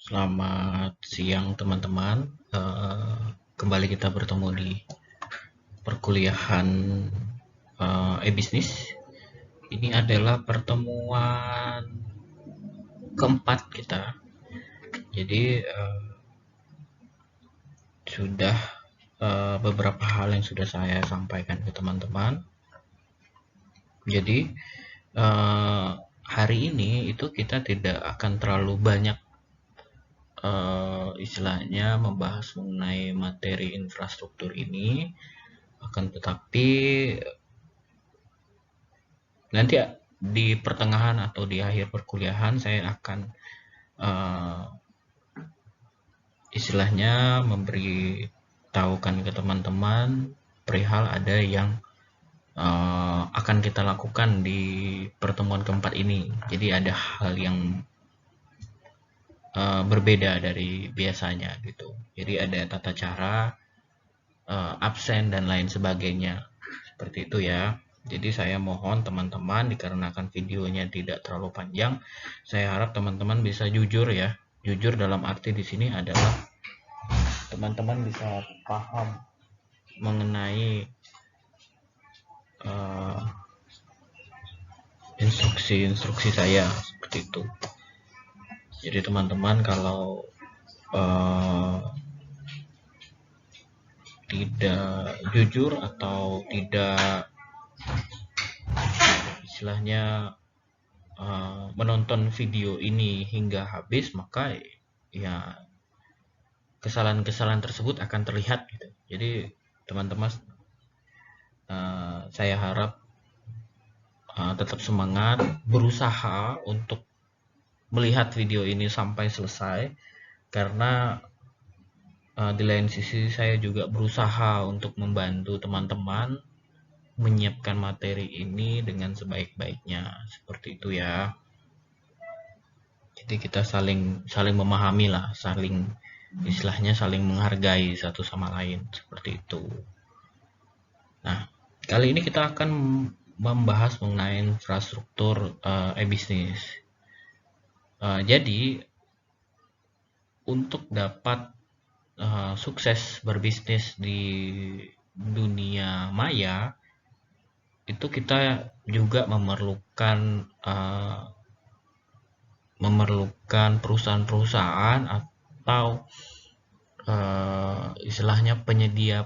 Selamat siang teman-teman. Kembali kita bertemu di perkuliahan e-bisnis. Ini adalah pertemuan keempat kita. Jadi sudah beberapa hal yang sudah saya sampaikan ke teman-teman. Jadi hari ini itu kita tidak akan terlalu banyak istilahnya membahas mengenai materi infrastruktur ini, akan tetapi nanti di pertengahan atau di akhir perkuliahan saya akan istilahnya memberitahukan ke teman-teman perihal ada yang akan kita lakukan di pertemuan keempat ini. Jadi ada hal yang berbeda dari biasanya gitu. Jadi ada tata cara, absen dan lain sebagainya. Seperti itu ya. Jadi saya mohon teman-teman, dikarenakan videonya tidak terlalu panjang, saya harap teman-teman bisa jujur ya. Jujur dalam arti di sini adalah teman-teman bisa paham mengenai instruksi-instruksi saya seperti itu. Jadi teman-teman kalau tidak jujur atau tidak istilahnya menonton video ini hingga habis, maka ya kesalahan-kesalahan tersebut akan terlihat gitu. Jadi teman-teman saya harap tetap semangat, berusaha untuk melihat video ini sampai selesai, karena di lain sisi saya juga berusaha untuk membantu teman-teman menyiapkan materi ini dengan sebaik-baiknya, seperti itu ya. Jadi kita saling memahami lah, istilahnya saling menghargai satu sama lain, seperti itu. Nah, kali ini kita akan membahas mengenai infrastruktur e-bisnis. Jadi untuk dapat sukses berbisnis di dunia maya, itu kita juga memerlukan perusahaan-perusahaan atau istilahnya penyedia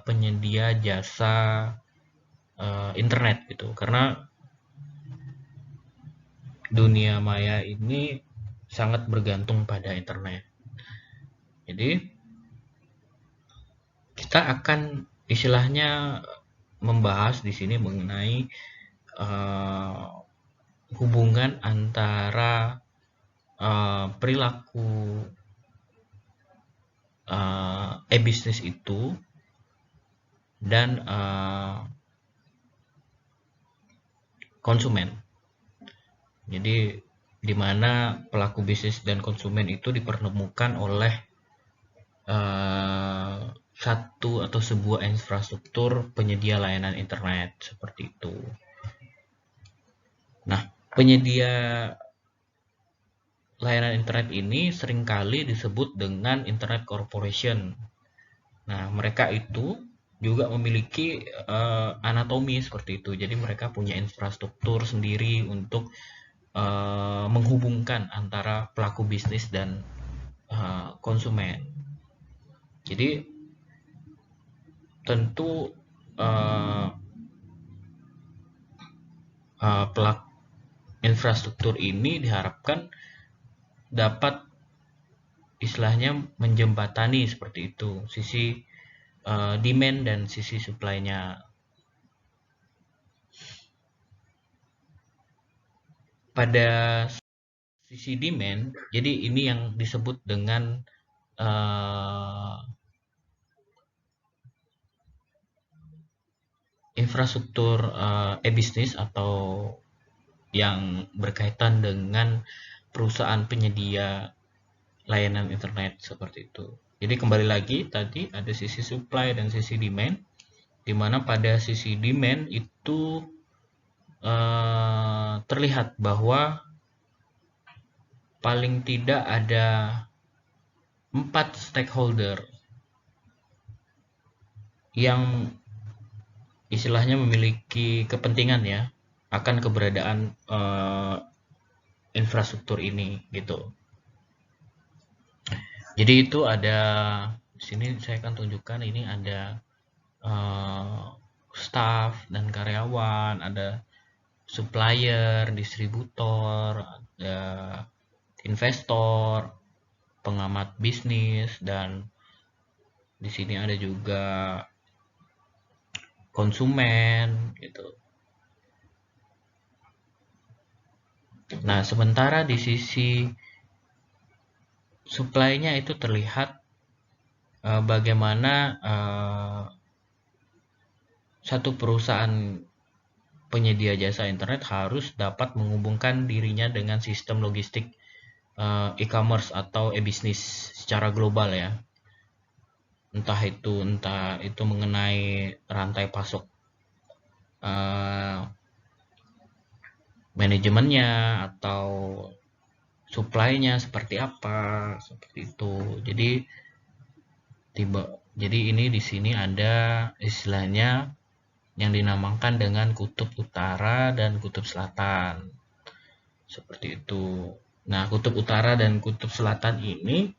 jasa internet gitu, karena dunia maya ini sangat bergantung pada internet. Jadi kita akan istilahnya membahas di sini mengenai hubungan antara perilaku e-bisnis itu dan konsumen. Jadi di mana pelaku bisnis dan konsumen itu dipertemukan oleh satu atau sebuah infrastruktur penyedia layanan internet, seperti itu. Nah, penyedia layanan internet ini seringkali disebut dengan internet corporation. Nah, mereka itu juga memiliki anatomi seperti itu. Jadi mereka punya infrastruktur sendiri untuk menghubungkan antara pelaku bisnis dan konsumen. Jadi tentu pelaku infrastruktur ini diharapkan dapat istilahnya menjembatani seperti itu sisi demand dan sisi supply-nya. Pada sisi demand, jadi ini yang disebut dengan infrastruktur e-bisnis atau yang berkaitan dengan perusahaan penyedia layanan internet, seperti itu. Jadi kembali lagi tadi ada sisi supply dan sisi demand, di mana pada sisi demand itu terlihat bahwa paling tidak ada 4 stakeholder yang istilahnya memiliki kepentingan ya akan keberadaan infrastruktur ini gitu. Jadi itu ada di sini saya akan tunjukkan, ini ada staff dan karyawan, ada supplier, distributor, ada investor, pengamat bisnis, dan di sini ada juga konsumen gitu. Nah, sementara di sisi supply-nya itu terlihat bagaimana satu perusahaan penyedia jasa internet harus dapat menghubungkan dirinya dengan sistem logistik e-commerce atau e-bisnis secara global ya. Entah itu mengenai rantai pasok manajemennya atau supply-nya seperti apa, seperti itu. Jadi ini di sini ada istilahnya yang dinamakan dengan kutub utara dan kutub selatan. Seperti itu. Nah, kutub utara dan kutub selatan ini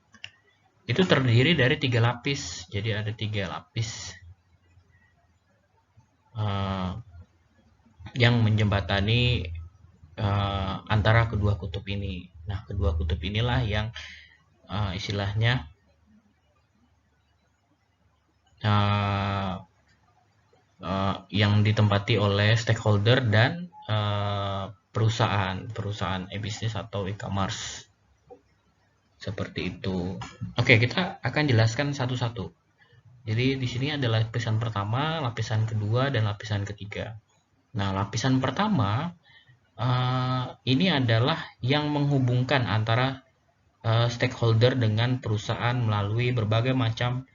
itu terdiri dari 3 lapis. Jadi ada 3 lapis yang menjembatani antara kedua kutub ini. Nah, kedua kutub inilah yang istilahnya yang ditempati oleh stakeholder dan perusahaan e-bisnis atau e-commerce. Seperti itu. Oke, kita akan jelaskan satu-satu. Jadi di sini ada lapisan pertama, lapisan kedua, dan lapisan ketiga. Nah, lapisan pertama ini adalah yang menghubungkan antara stakeholder dengan perusahaan melalui berbagai macam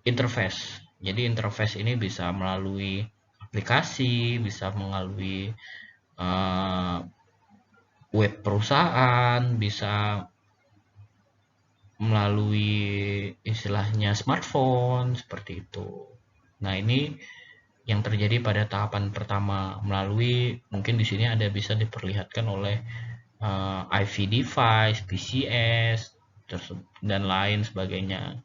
interface. Jadi interface ini bisa melalui aplikasi, bisa melalui web perusahaan, bisa melalui istilahnya smartphone, seperti itu. Nah, ini yang terjadi pada tahapan pertama melalui, mungkin di sini ada bisa diperlihatkan oleh IV device, PCS, dan lain sebagainya.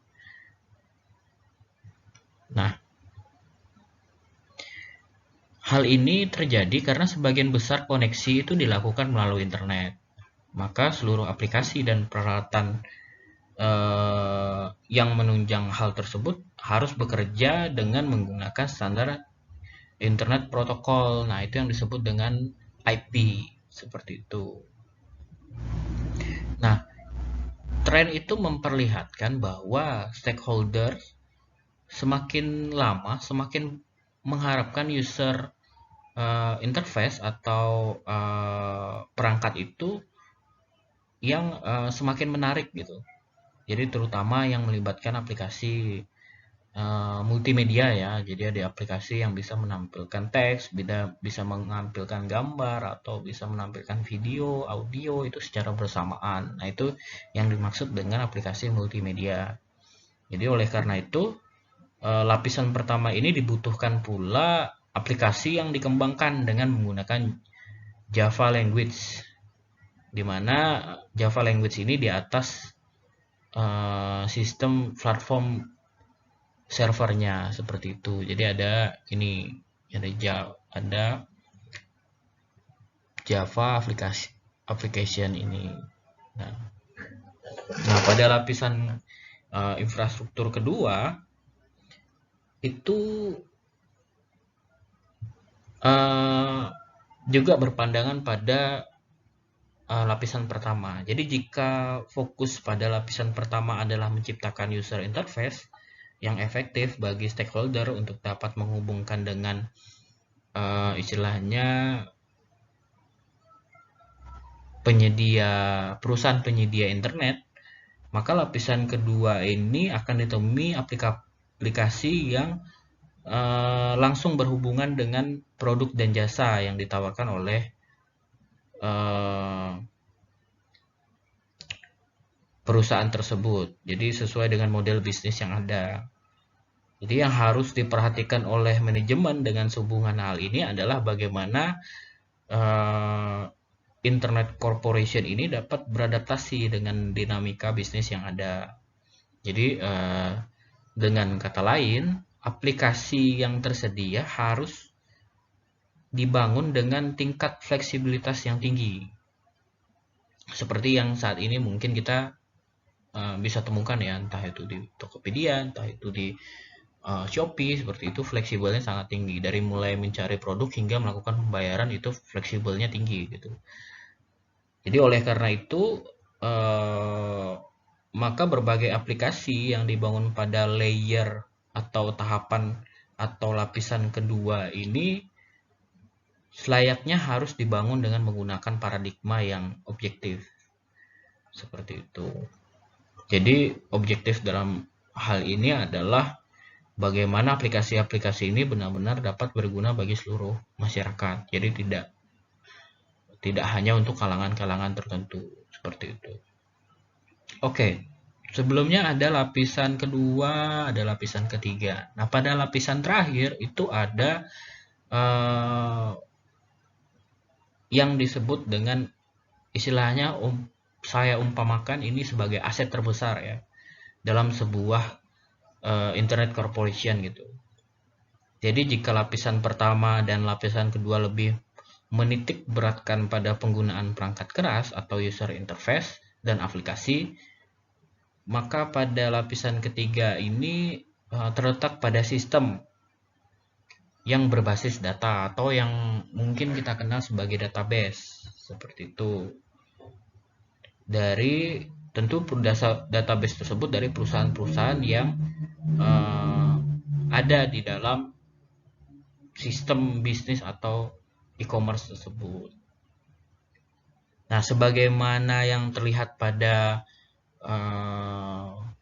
Nah, hal ini terjadi karena sebagian besar koneksi itu dilakukan melalui internet. Maka seluruh aplikasi dan peralatan yang menunjang hal tersebut harus bekerja dengan menggunakan standar internet protokol. Nah, itu yang disebut dengan IP, seperti itu. Nah, tren itu memperlihatkan bahwa stakeholder semakin lama semakin mengharapkan user interface atau perangkat itu yang semakin menarik gitu. Jadi terutama yang melibatkan aplikasi multimedia ya. Jadi ada aplikasi yang bisa menampilkan teks, bisa menampilkan gambar, atau bisa menampilkan video, audio itu secara bersamaan. Nah, itu yang dimaksud dengan aplikasi multimedia. Jadi oleh karena itu lapisan pertama ini dibutuhkan pula aplikasi yang dikembangkan dengan menggunakan Java language, di mana Java language ini di atas sistem platform servernya, seperti itu. Jadi ada ini, ada Java application ini. Nah, pada lapisan infrastruktur kedua itu juga berpandangan pada lapisan pertama. Jadi jika fokus pada lapisan pertama adalah menciptakan user interface yang efektif bagi stakeholder untuk dapat menghubungkan dengan istilahnya perusahaan penyedia internet, maka lapisan kedua ini akan ditemui aplikasi yang langsung berhubungan dengan produk dan jasa yang ditawarkan oleh perusahaan tersebut. Jadi sesuai dengan model bisnis yang ada. Jadi yang harus diperhatikan oleh manajemen dengan sehubungan hal ini adalah bagaimana Internet Corporation ini dapat beradaptasi dengan dinamika bisnis yang ada. Jadi dengan kata lain, aplikasi yang tersedia harus dibangun dengan tingkat fleksibilitas yang tinggi. Seperti yang saat ini mungkin kita bisa temukan ya, entah itu di Tokopedia, entah itu di Shopee, seperti itu fleksibelnya sangat tinggi. Dari mulai mencari produk hingga melakukan pembayaran itu fleksibelnya tinggi gitu. Jadi oleh karena itu maka berbagai aplikasi yang dibangun pada layer atau tahapan atau lapisan kedua ini selayaknya harus dibangun dengan menggunakan paradigma yang objektif. Seperti itu. Jadi objektif dalam hal ini adalah bagaimana aplikasi-aplikasi ini benar-benar dapat berguna bagi seluruh masyarakat. Jadi tidak hanya untuk kalangan-kalangan tertentu. Seperti itu. Oke. Sebelumnya ada lapisan kedua, ada lapisan ketiga. Nah, pada lapisan terakhir itu ada yang disebut dengan istilahnya saya umpamakan ini sebagai aset terbesar ya dalam sebuah Internet Corporation gitu. Jadi jika lapisan pertama dan lapisan kedua lebih menitik beratkan pada penggunaan perangkat keras atau user interface dan aplikasi, maka pada lapisan ketiga ini terletak pada sistem yang berbasis data atau yang mungkin kita kenal sebagai database. Seperti itu. Dari tentu database tersebut dari perusahaan-perusahaan yang ada di dalam sistem bisnis atau e-commerce tersebut. Nah, sebagaimana yang terlihat pada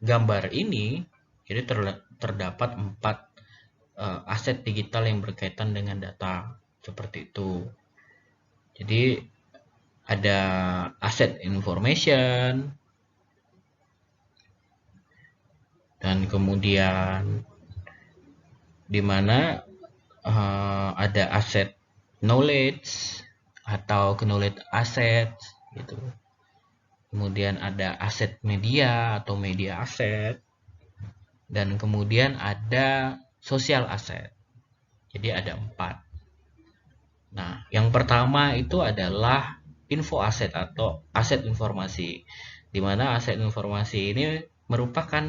gambar ini, jadi terdapat 4 aset digital yang berkaitan dengan data seperti itu. Jadi ada aset information, dan kemudian di mana ada aset knowledge atau knowledge asset gitu. Kemudian ada aset media atau media asset, dan kemudian ada social asset. Jadi ada 4. Nah, yang pertama itu adalah info asset atau aset informasi, di mana aset informasi ini merupakan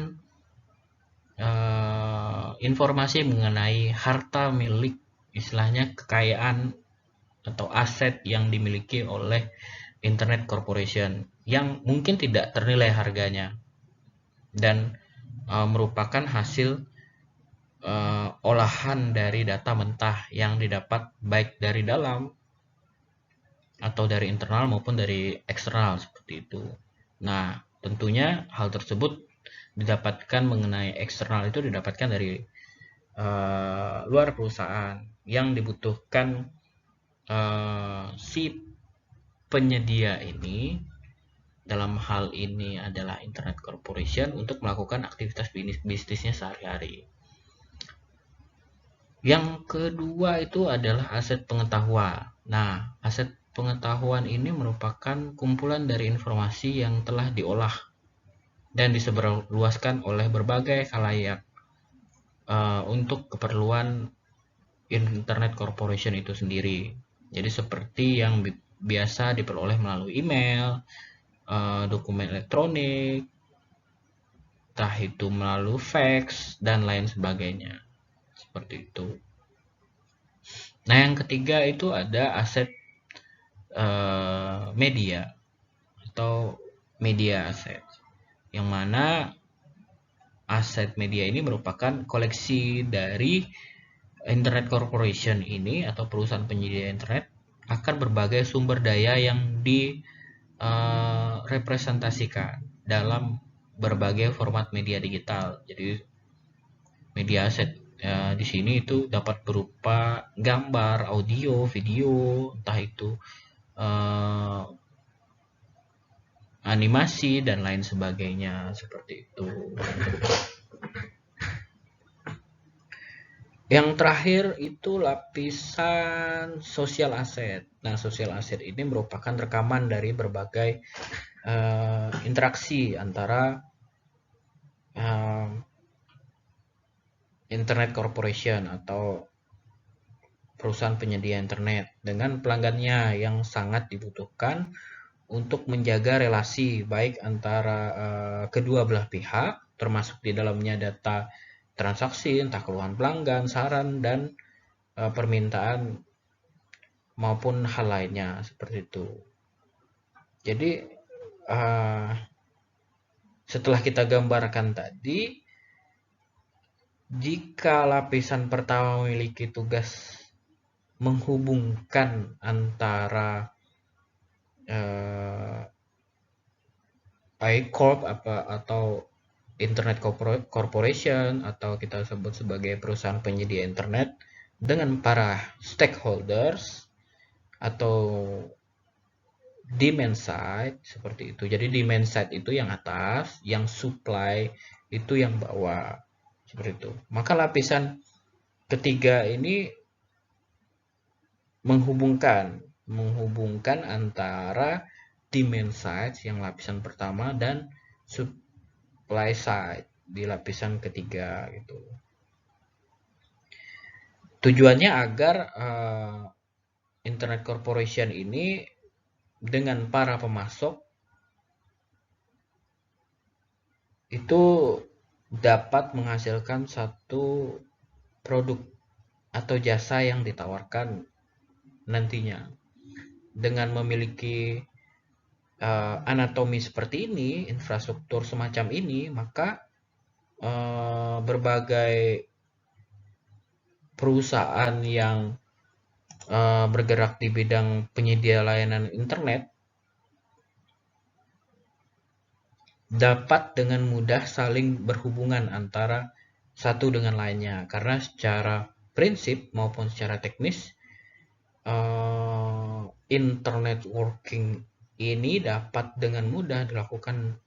informasi mengenai harta milik, istilahnya kekayaan atau aset yang dimiliki oleh Internet Corporation yang mungkin tidak ternilai harganya dan merupakan hasil olahan dari data mentah yang didapat baik dari dalam atau dari internal maupun dari eksternal seperti itu. Nah, tentunya hal tersebut didapatkan mengenai eksternal itu didapatkan dari luar perusahaan yang dibutuhkan si penyedia ini, dalam hal ini adalah Internet Corporation, untuk melakukan aktivitas bisnisnya sehari-hari. Yang kedua itu adalah aset pengetahuan. Nah, aset pengetahuan ini merupakan kumpulan dari informasi yang telah diolah dan disebarluaskan oleh berbagai khalayak untuk keperluan Internet Corporation itu sendiri. Jadi seperti yang biasa diperoleh melalui email, dokumen elektronik, entah itu melalui fax, dan lain sebagainya. Seperti itu. Nah, yang ketiga itu ada aset media atau media aset, yang mana aset media ini merupakan koleksi dari Internet Corporation ini atau perusahaan penyedia internet akan berbagai sumber daya yang direpresentasikan dalam berbagai format media digital. Jadi media aset di sini itu dapat berupa gambar, audio, video, entah itu animasi dan lain sebagainya, seperti itu. Yang terakhir itu lapisan social asset. Nah, social asset ini merupakan rekaman dari berbagai interaksi antara Internet Corporation atau perusahaan penyedia internet dengan pelanggannya yang sangat dibutuhkan untuk menjaga relasi baik antara kedua belah pihak, termasuk di dalamnya data transaksi, entah keluhan pelanggan, saran, dan permintaan maupun hal lainnya seperti itu. Jadi setelah kita gambarkan tadi, jika lapisan pertama memiliki tugas menghubungkan antara iCorp atau Internet Corporation atau kita sebut sebagai perusahaan penyedia internet dengan para stakeholders atau demand side seperti itu. Jadi demand side itu yang atas, yang supply itu yang bawah seperti itu. Maka lapisan ketiga ini menghubungkan antara demand side yang lapisan pertama dan supply side di lapisan ketiga gitu. Tujuannya agar Internet Corporation ini dengan para pemasok itu dapat menghasilkan satu produk atau jasa yang ditawarkan nantinya. Dengan memiliki anatomi seperti ini, infrastruktur semacam ini, maka berbagai perusahaan yang bergerak di bidang penyedia layanan internet dapat dengan mudah saling berhubungan antara satu dengan lainnya, karena secara prinsip maupun secara teknis internet working ini dapat dengan mudah dilakukan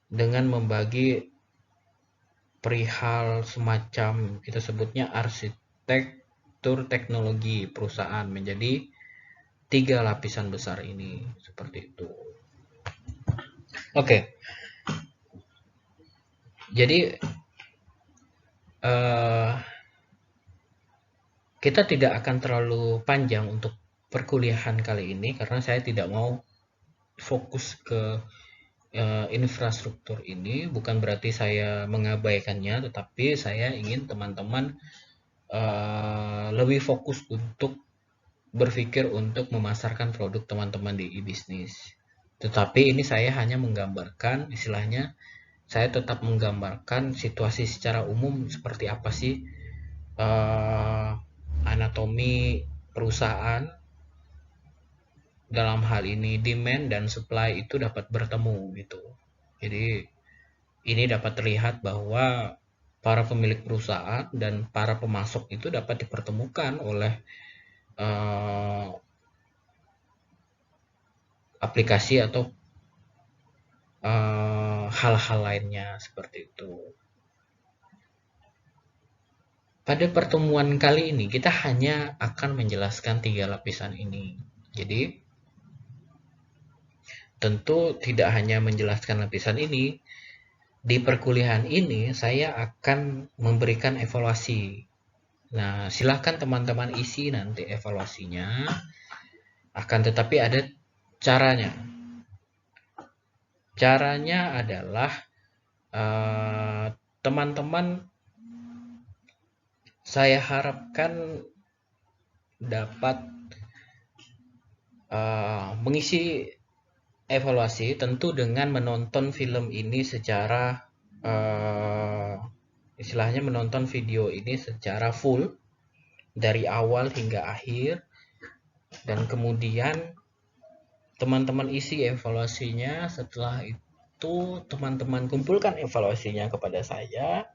dengan membagi perihal semacam kita sebutnya arsitektur teknologi perusahaan menjadi 3 lapisan besar ini seperti itu. Oke. Jadi kita tidak akan terlalu panjang untuk perkuliahan kali ini karena saya tidak mau fokus ke infrastruktur ini. Bukan berarti saya mengabaikannya, tetapi saya ingin teman-teman lebih fokus untuk berpikir untuk memasarkan produk teman-teman di e-bisnis. Tetapi ini saya hanya menggambarkan, istilahnya saya tetap menggambarkan situasi secara umum seperti apa sih anatomi perusahaan. Dalam hal ini demand dan supply itu dapat bertemu gitu. Jadi ini dapat terlihat bahwa para pemilik perusahaan dan para pemasok itu dapat dipertemukan oleh aplikasi atau hal-hal lainnya seperti itu. Pada pertemuan kali ini kita hanya akan menjelaskan 3 lapisan ini. Jadi tentu tidak hanya menjelaskan lapisan ini, di perkuliahan ini saya akan memberikan evaluasi. Nah, silahkan teman-teman isi nanti evaluasinya. Akan tetapi ada caranya. Caranya adalah teman-teman saya harapkan dapat mengisi evaluasi tentu dengan menonton film ini secara istilahnya menonton video ini secara full dari awal hingga akhir, dan kemudian teman-teman isi evaluasinya. Setelah itu teman-teman kumpulkan evaluasinya kepada saya.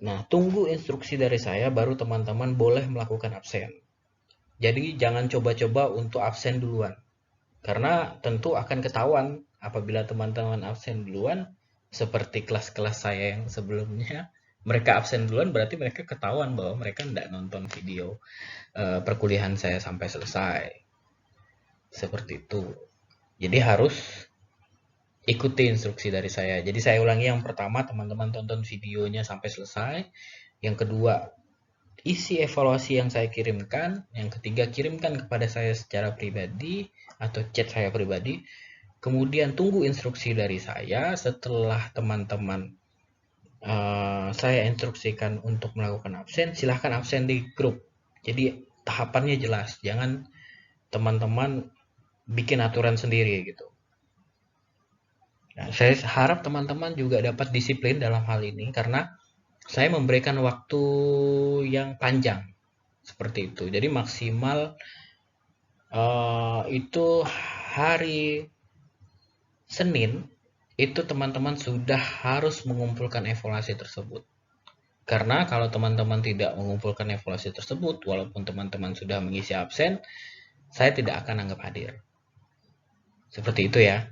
Nah, tunggu instruksi dari saya baru teman-teman boleh melakukan absen. Jadi jangan coba-coba untuk absen duluan. Karena tentu akan ketahuan apabila teman-teman absen duluan, seperti kelas-kelas saya yang sebelumnya, mereka absen duluan berarti mereka ketahuan bahwa mereka tidak nonton video perkuliahan saya sampai selesai. Seperti itu. Jadi harus ikuti instruksi dari saya. Jadi saya ulangi, yang pertama, teman-teman tonton videonya sampai selesai. Yang kedua, isi evaluasi yang saya kirimkan. Yang ketiga, kirimkan kepada saya secara pribadi atau chat saya pribadi. Kemudian tunggu instruksi dari saya. Setelah teman-teman saya instruksikan untuk melakukan absen, silahkan absen di grup. Jadi tahapannya jelas. Jangan teman-teman bikin aturan sendiri gitu. Nah, saya harap teman-teman juga dapat disiplin dalam hal ini karena saya memberikan waktu yang panjang seperti itu. Jadi maksimal itu hari Senin itu teman-teman sudah harus mengumpulkan evaluasi tersebut. Karena kalau teman-teman tidak mengumpulkan evaluasi tersebut, walaupun teman-teman sudah mengisi absen, saya tidak akan anggap hadir. Seperti itu ya.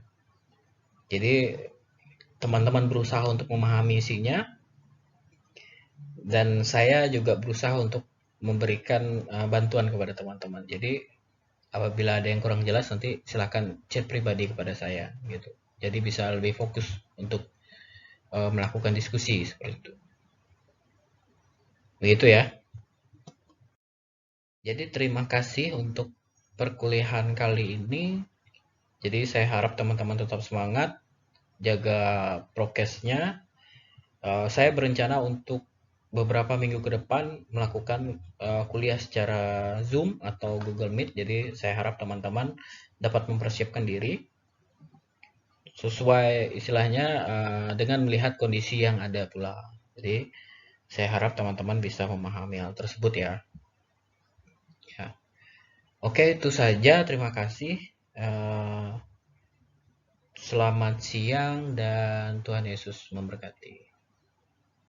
Jadi teman-teman berusaha untuk memahami isinya, dan saya juga berusaha untuk memberikan bantuan kepada teman-teman. Jadi apabila ada yang kurang jelas, nanti silahkan chat pribadi kepada saya gitu. Jadi bisa lebih fokus untuk melakukan diskusi seperti itu. Begitu ya. Jadi terima kasih untuk perkuliahan kali ini. Jadi saya harap teman-teman tetap semangat, jaga prokesnya. Saya berencana untuk beberapa minggu ke depan melakukan kuliah secara Zoom atau Google Meet. Jadi saya harap teman-teman dapat mempersiapkan diri sesuai istilahnya dengan melihat kondisi yang ada pula. Jadi saya harap teman-teman bisa memahami hal tersebut ya. Ya. Oke, itu saja. Terima kasih. Selamat siang dan Tuhan Yesus memberkati.